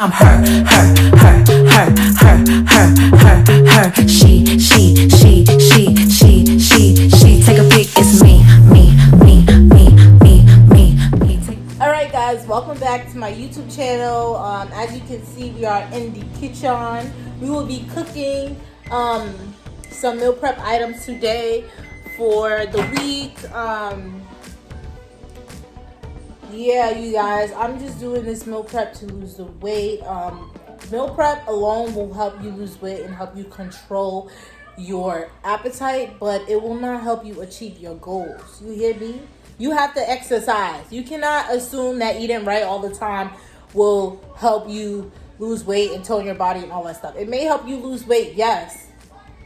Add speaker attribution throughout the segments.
Speaker 1: I'm her. She. Take a peek, it's me.
Speaker 2: Alright guys, welcome back to my YouTube channel. As you can see, we are in the kitchen. We will be cooking some meal prep items today for the week. Yeah, you guys, I'm just doing this meal prep to lose the weight. Meal prep alone will help you lose weight and help you control your appetite, but it will not help you achieve your goals. You hear me? You have to exercise. You cannot assume that eating right all the time will help you lose weight and tone your body and all that stuff. It may help you lose weight, yes.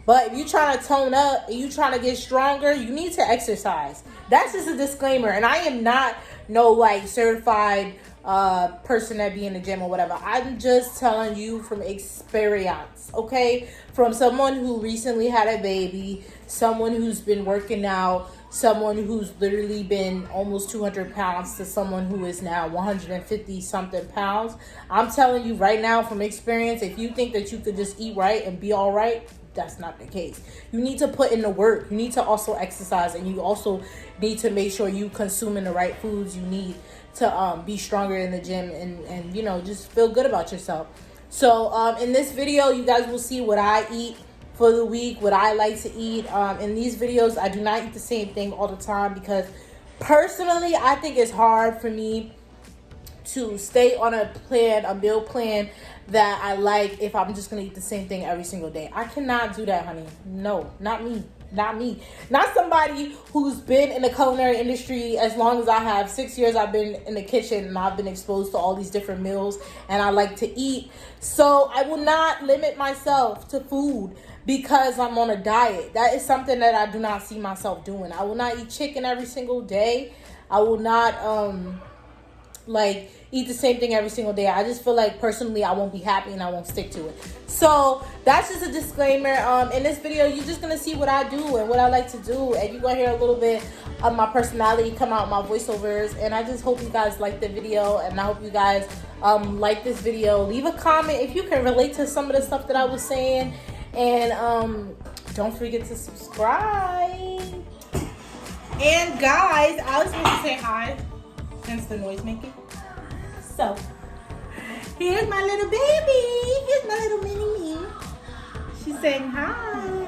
Speaker 2: But if you're trying to tone up and you're trying to get stronger, you need to exercise. That's just a disclaimer. And I am not no like certified person that be in the gym or whatever. I'm just telling you from experience, okay? From someone who recently had a baby, someone who's been working out, someone who's literally been almost 200 pounds to someone who is now 150 something pounds. I'm telling you right now from experience, if you think that you could just eat right and be all right, that's not the case. You need to put in the work. You need to also exercise, and you also need to make sure you consuming the right foods you need to be stronger in the gym and you know, just feel good about yourself. So in this video, you guys will see what I eat for the week, what I like to eat. In these videos, I do not eat the same thing all the time because personally, I think it's hard for me to stay on a meal plan that I like if I'm just gonna eat the same thing every single day. I cannot do that, honey. No, not me. Not somebody who's been in the culinary industry as long as I have. 6 years I've been in the kitchen and I've been exposed to all these different meals and I like to eat. So I will not limit myself to food because I'm on a diet. That is something that I do not see myself doing. I will not eat chicken every single day. I will not like eat the same thing every single day. I just feel like personally I won't be happy and I won't stick to it. So that's just a disclaimer. In this video, you're just gonna see what I do and what I like to do, and you're gonna hear a little bit of my personality come out in my voiceovers. And I just hope you guys like the video, and I hope you guys like this video. Leave a comment if you can relate to some of the stuff that I was saying, and don't forget to subscribe. And guys, I was supposed to say hi. Hence the noise making. So, here's my little baby. Here's my little mini me. She's saying hi.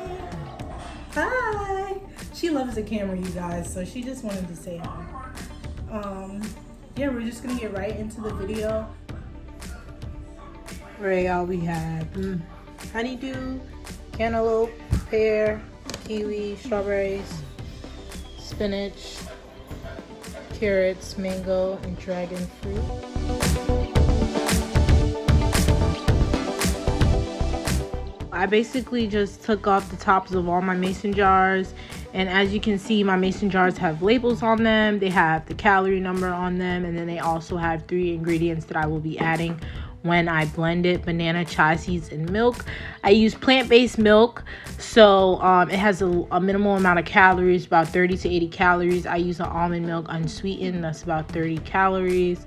Speaker 2: Hi. She loves the camera, you guys, so she just wanted to say hi. Yeah, we're just gonna get right into the video. Right, y'all, we have honeydew, cantaloupe, pear, kiwi, strawberries, spinach, carrots, mango, and dragon fruit. I basically just took off the tops of all my mason jars, and as you can see, my mason jars have labels on them. They have the calorie number on them, and then they also have 3 ingredients that I will be adding when I blend it: banana, chia seeds, and milk. I use plant-based milk, so it has a minimal amount of calories, about 30 to 80 calories. I use an almond milk unsweetened, that's about 30 calories.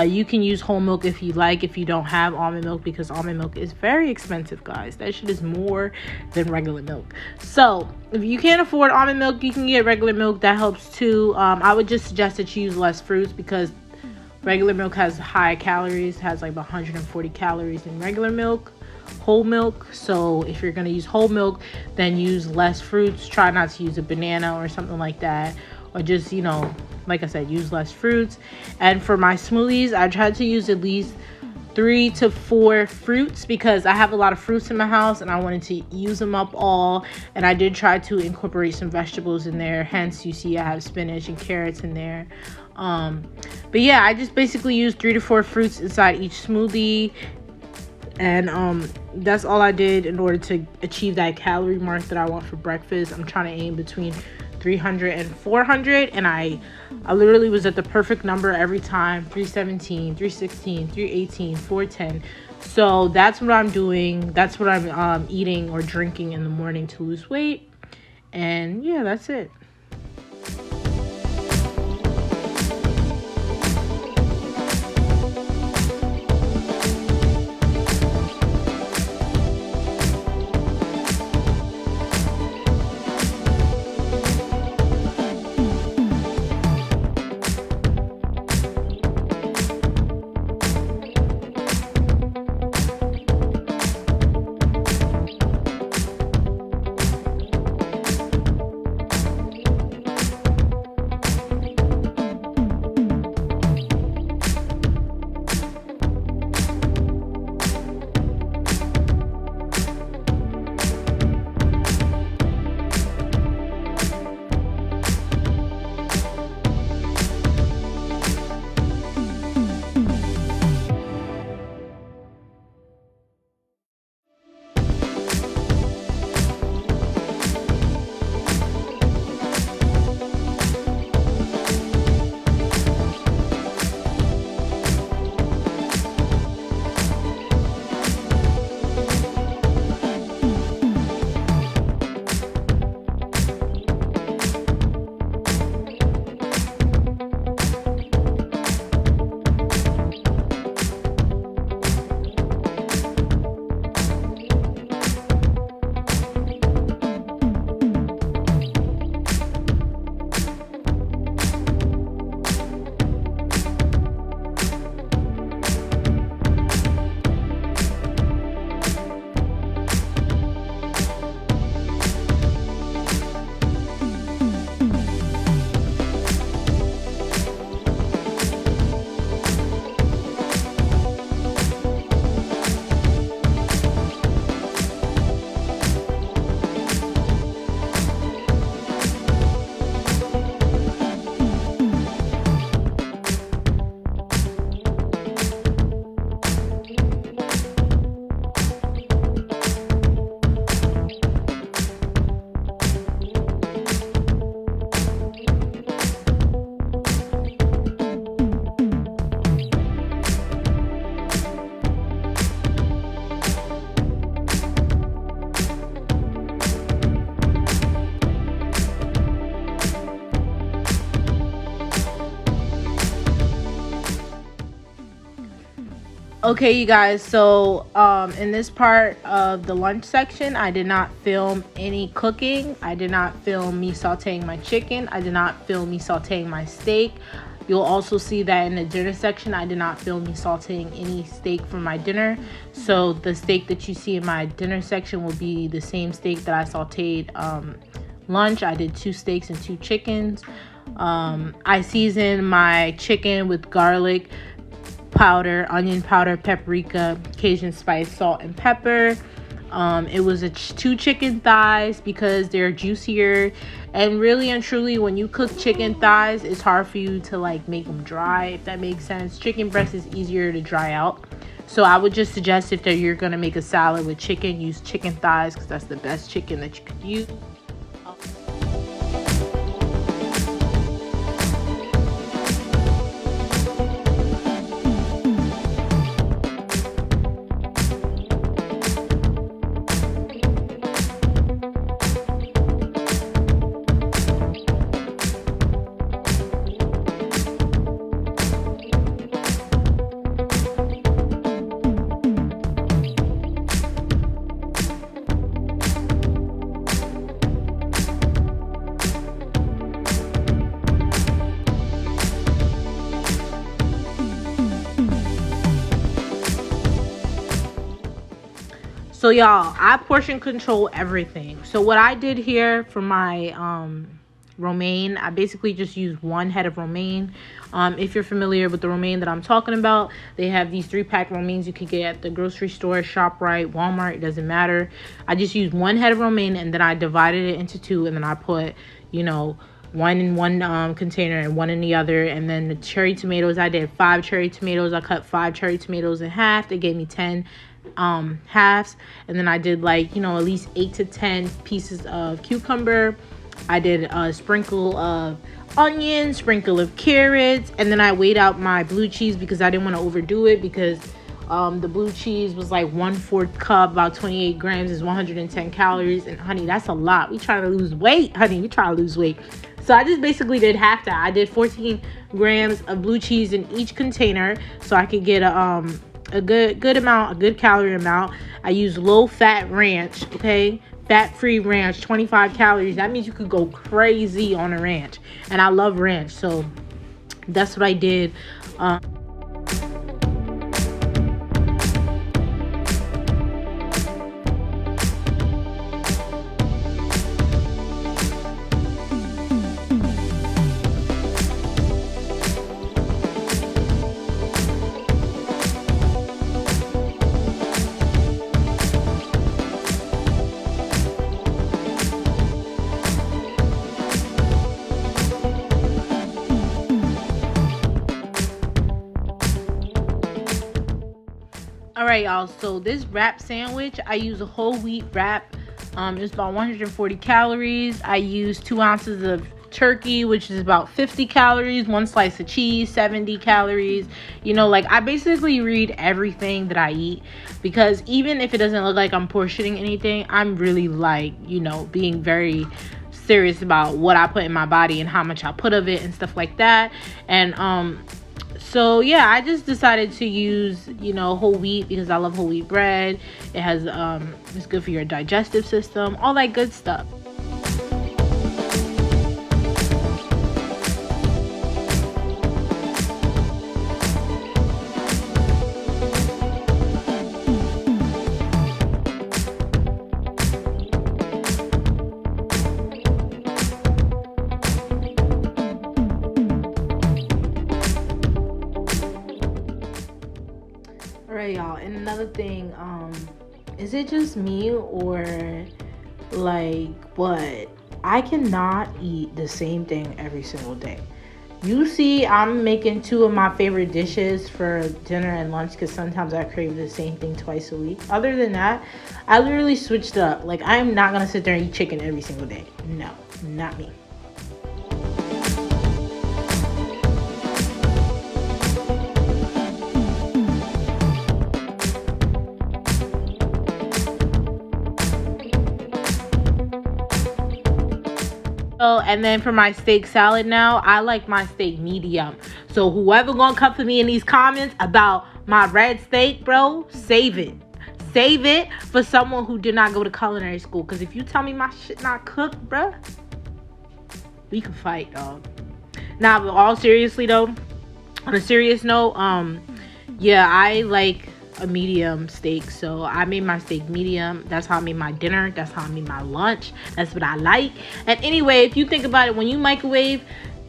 Speaker 2: You can use whole milk if you like, if you don't have almond milk, because almond milk is very expensive, guys. That shit is more than regular milk. So if you can't afford almond milk, you can get regular milk. That helps too. I would just suggest that you use less fruits because regular milk has high calories, has like 140 calories in regular milk, whole milk. So if you're going to use whole milk, then use less fruits. Try not to use a banana or something like that, or just, you know, like I said, use less fruits. And for my smoothies, I try to use at least 3 to 4 fruits because I have a lot of fruits in my house and I wanted to use them up all. And I did try to incorporate some vegetables in there, hence you see I have spinach and carrots in there. But yeah, I just basically use 3 to 4 fruits inside each smoothie, and that's all I did in order to achieve that calorie mark that I want for breakfast. I'm trying to aim between 300 and 400, and I literally was at the perfect number every time: 317, 316, 318, 410. So that's what I'm doing. That's what I'm eating or drinking in the morning to lose weight. And yeah, that's it. Okay, you guys, so in this part of the lunch section, I did not film any cooking. I did not film me sauteing my chicken. I did not film me sauteing my steak. You'll also see that in the dinner section, I did not film me sauteing any steak for my dinner. So the steak that you see in my dinner section will be the same steak that I sauteed lunch. I did 2 steaks and 2 chickens. I seasoned my chicken with garlic powder, onion powder, paprika, Cajun spice, salt, and pepper. It was 2 chicken thighs because they're juicier, and really and truly, when you cook chicken thighs, it's hard for you to like make them dry, if that makes sense. Chicken breast is easier to dry out, so I would just suggest if you're gonna make a salad with chicken, use chicken thighs because that's the best chicken that you could use. So y'all, I portion control everything. So what I did here for my romaine, I basically just used 1 head of romaine. If you're familiar with the romaine that I'm talking about, they have these 3-pack romaines you can get at the grocery store, ShopRite, Walmart, it doesn't matter. I just used 1 head of romaine, and then I divided it into 2, and then I put, you know, 1 in one container and 1 in the other. And then the cherry tomatoes, I did 5 cherry tomatoes. I cut 5 cherry tomatoes in half. They gave me 10 halves. And then I did like, you know, at least 8 to 10 pieces of cucumber. I did a sprinkle of onion, sprinkle of carrots, and then I weighed out my blue cheese because I didn't want to overdo it, because the blue cheese was like 1/4 cup, about 28 grams, is 110 calories. And honey, that's a lot. We trying to lose weight, honey. We trying to lose weight. So I just basically did half that. I did 14 grams of blue cheese in each container so I could get a good amount, a good calorie amount. I use low fat ranch, okay? Fat-free ranch, 25 calories. That means you could go crazy on a ranch. And I love ranch, so that's what I did. Alright, y'all, so this wrap sandwich, I use a whole wheat wrap. It's about 140 calories. I use 2 ounces of turkey, which is about 50 calories. 1 slice of cheese, 70 calories. You know, like, I basically read everything that I eat, because even if it doesn't look like I'm portioning anything, I'm really, like, you know, being very serious about what I put in my body and how much I put of it and stuff like that. And so yeah, I just decided to use, you know, whole wheat because I love whole wheat bread. It has it's good for your digestive system, all that good stuff. Alright, y'all, and another thing, is it just me, or like what? I cannot eat the same thing every single day. You see, I'm making 2 of my favorite dishes for dinner and lunch because sometimes I crave the same thing twice a week. Other than that, I literally switched up. Like, I'm not gonna sit there and eat chicken every single day. No, not me. Oh, and then for my steak salad now, I like my steak medium. So whoever gonna come for me in these comments about my red steak, bro, save it. Save it for someone who did not go to culinary school. Because if you tell me my shit not cooked, bro, we can fight, dog. Now, but all seriously though, on a serious note, yeah, I like a medium steak, so I made my steak medium. That's how I made my dinner. That's how I made my lunch. That's what I like. And anyway, if you think about it, when you microwave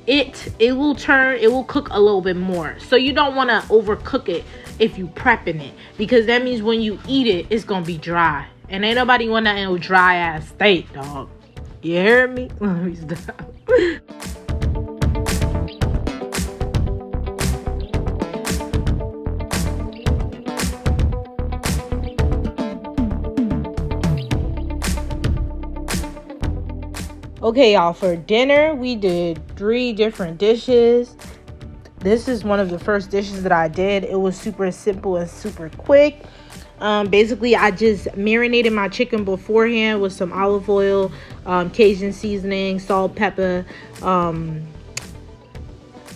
Speaker 2: it will cook a little bit more. So you don't want to overcook it if you prepping it, because that means when you eat it, it's gonna be dry, and ain't nobody want that no dry ass steak, dog. You hear me? Let me stop. Okay, y'all, for dinner, we did 3 different dishes. This is one of the first dishes that I did. It was super simple and super quick. Basically, I just marinated my chicken beforehand with some olive oil, Cajun seasoning, salt, pepper,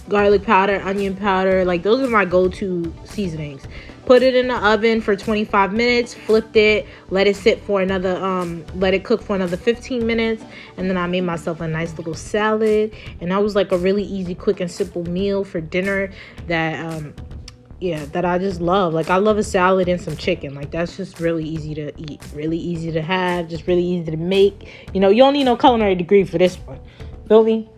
Speaker 2: garlic powder, onion powder. Like, those are my go-to seasonings. Put it in the oven for 25 minutes, flipped it, let it sit for another, let it cook for another 15 minutes. And then I made myself a nice little salad. And that was like a really easy, quick, and simple meal for dinner that, that I just love. Like, I love a salad and some chicken. Like, that's just really easy to eat, really easy to have, just really easy to make. You know, you don't need no culinary degree for this one. Feel me?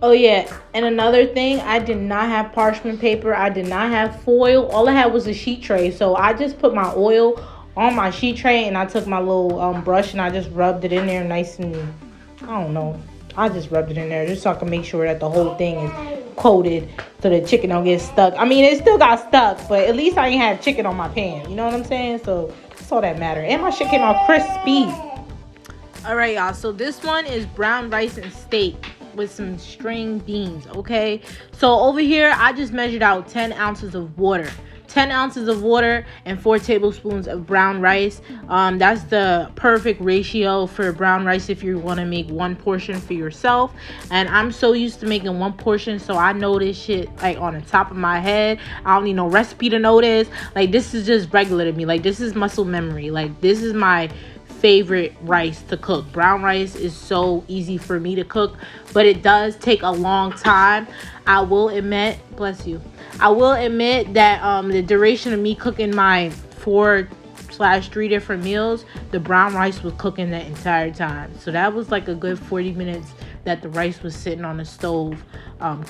Speaker 2: Oh yeah, and another thing, I did not have parchment paper. I did not have foil. All I had was a sheet tray. So I just put my oil on my sheet tray, and I took my little brush and I just rubbed it in there nice and, I don't know. I just rubbed it in there just so I can make sure that the whole thing is coated so the chicken don't get stuck. I mean, it still got stuck, but at least I ain't had chicken on my pan. You know what I'm saying? So that's all that matters. And my shit came out crispy. All right, y'all. So this one is brown rice and steak with some string beans. Okay, so over here I just measured out 10 ounces of water, 10 ounces of water and 4 tablespoons of brown rice. That's the perfect ratio for brown rice if you want to make one portion for yourself. And I'm so used to making one portion, so I know this shit like on the top of my head. I don't need no recipe to know this. Like, this is just regular to me. Like, this is muscle memory. Like, this is my favorite rice to cook. Brown rice is so easy for me to cook, but it does take a long time. I will admit, bless you, I will admit that the duration of me cooking my 4/3 different meals, the brown rice was cooking the entire time. So that was like a good 40 minutes that the rice was sitting on the stove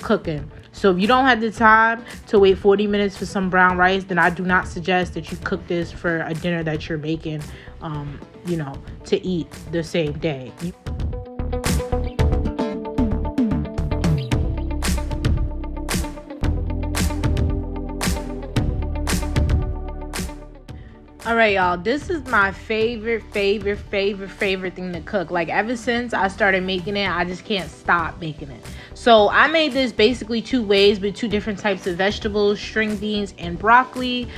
Speaker 2: cooking. So if you don't have the time to wait 40 minutes for some brown rice, then I do not suggest that you cook this for a dinner that you're making, to eat the same day. All right, y'all, this is my favorite thing to cook. Like, ever since I started making it, I just can't stop making it. So I made this basically 2 ways with 2 different types of vegetables, string beans and broccoli.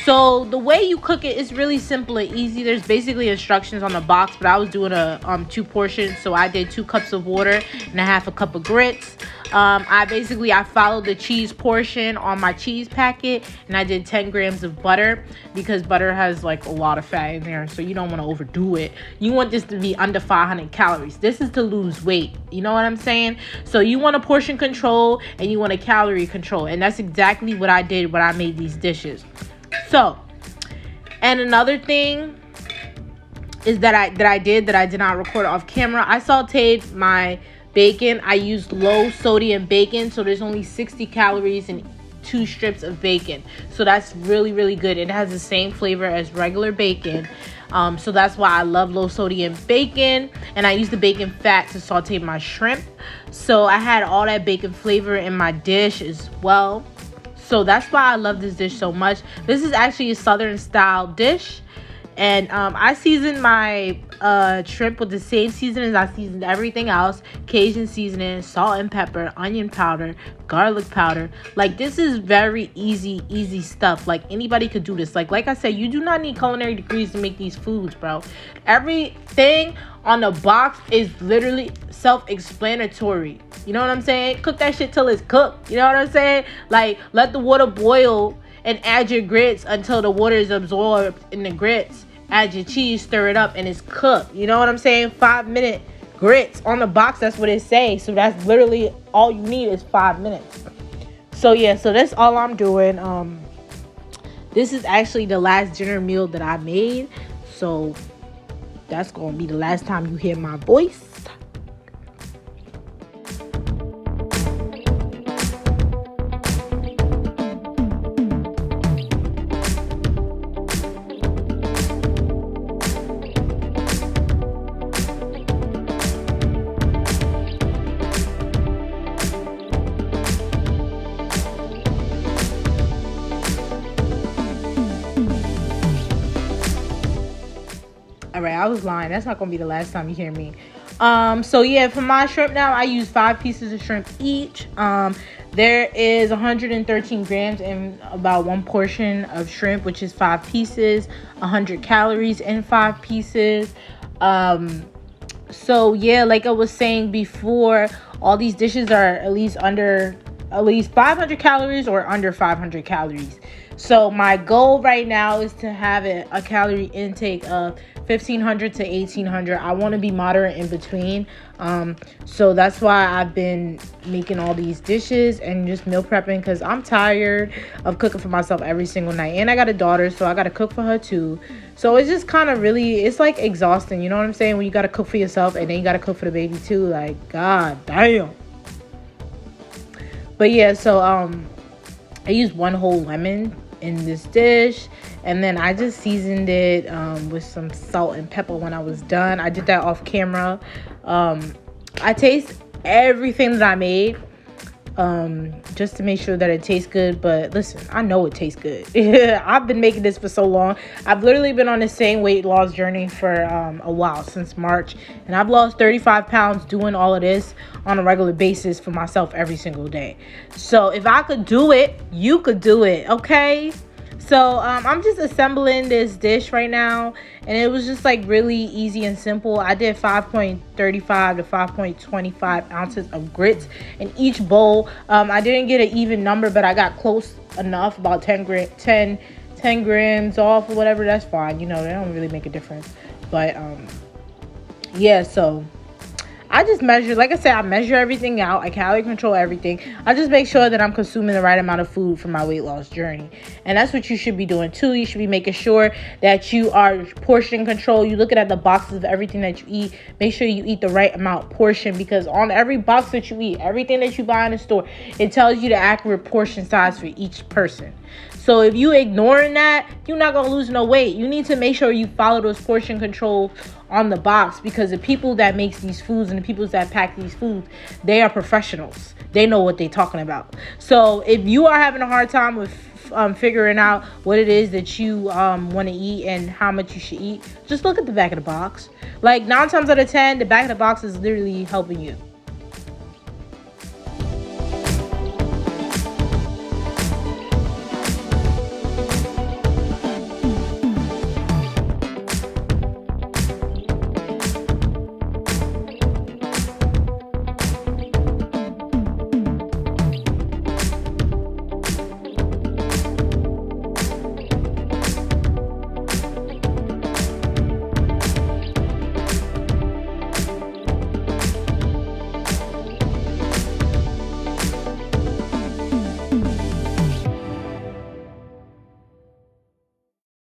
Speaker 2: So the way you cook it is really simple and easy. There's basically instructions on the box, but I was doing a 2 portions, so I did 2 cups of water and a half a cup of grits. I followed the cheese portion on my cheese packet, and I did 10 grams of butter because butter has like a lot of fat in there, so you don't want to overdo it. You want this to be under 500 calories. This is to lose weight. You know what I'm saying? So you want a portion control and you want a calorie control, and that's exactly what I did when I made these dishes. So, and another thing is that I did not record off camera. I sauteed my bacon. I used low sodium bacon, so there's only 60 calories in 2 strips of bacon. So that's really good. It has the same flavor as regular bacon. So that's why I love low sodium bacon. And I used the bacon fat to saute my shrimp. So I had all that bacon flavor in my dish as well. So that's why I love this dish so much. This is actually a Southern style dish. And I seasoned my shrimp with the same seasoning as I seasoned everything else. Cajun seasoning, salt and pepper, onion powder, garlic powder. Like, this is very easy stuff. Like, anybody could do this. Like I said, you do not need culinary degrees to make these foods, bro. Everything on the box is literally self-explanatory. You know what I'm saying? Cook that shit till it's cooked. You know what I'm saying? Like, let the water boil and add your grits until the water is absorbed in the grits. Add your cheese, stir it up, and it's cooked. You know what I'm saying? 5-minute grits on the box. That's what it says. So that's literally all you need is 5 minutes. So yeah, so that's all I'm doing. This is actually the last dinner meal that I made. So that's gonna be the last time you hear my voice. All right, I was lying. That's not gonna be the last time you hear me. So yeah, for my shrimp now, I use 5 pieces of shrimp each. There is 113 grams in about 1 portion of shrimp, which is 5 pieces. 100 calories in 5 pieces. So yeah, like I was saying before, all these dishes are at least 500 calories or under 500 calories. So my goal right now is to have a calorie intake of 1,500 to 1,800. I want to be moderate in between. So that's why I've been making all these dishes and just meal prepping, because I'm tired of cooking for myself every single night. And I got a daughter, so I got to cook for her too. So it's just kind of really, it's like exhausting. You know what I'm saying? When you got to cook for yourself and then you got to cook for the baby too. Like, god damn. But yeah, so I used 1 whole lemon in this dish, and then I just seasoned it with some salt and pepper when I was done. I did that off camera. I taste everything that I made just to make sure that it tastes good. But listen, I know it tastes good. I've been making this for so long. I've literally been on the same weight loss journey for a while, since March, and I've lost 35 pounds doing all of this on a regular basis for myself every single day. So if I could do it, you could do it, okay? So I'm just assembling this dish right now, and it was just like really easy and simple. I did 5.35 to 5.25 ounces of grits in each bowl. I didn't get an even number, but I got close enough, about 10 grams off or whatever. That's fine. You know, they don't really make a difference. But yeah, so I just measure, like I said, I measure everything out. I calorie control everything. I just make sure that I'm consuming the right amount of food for my weight loss journey. And that's what you should be doing too. You should be making sure that you are portion control. You looking at the boxes of everything that you eat. Make sure you eat the right amount portion, because on every box that you eat, everything that you buy in the store, it tells you the accurate portion size for each person. So if you ignoring that, you're not going to lose no weight. You need to make sure you follow those portion controls on the box, because the people that makes these foods and the people that pack these foods, they are professionals. They know what they're talking about. So if you are having a hard time with figuring out what it is that you want to eat and how much you should eat, just look at the back of the box. Like 9 times out of 10, the back of the box is literally helping you.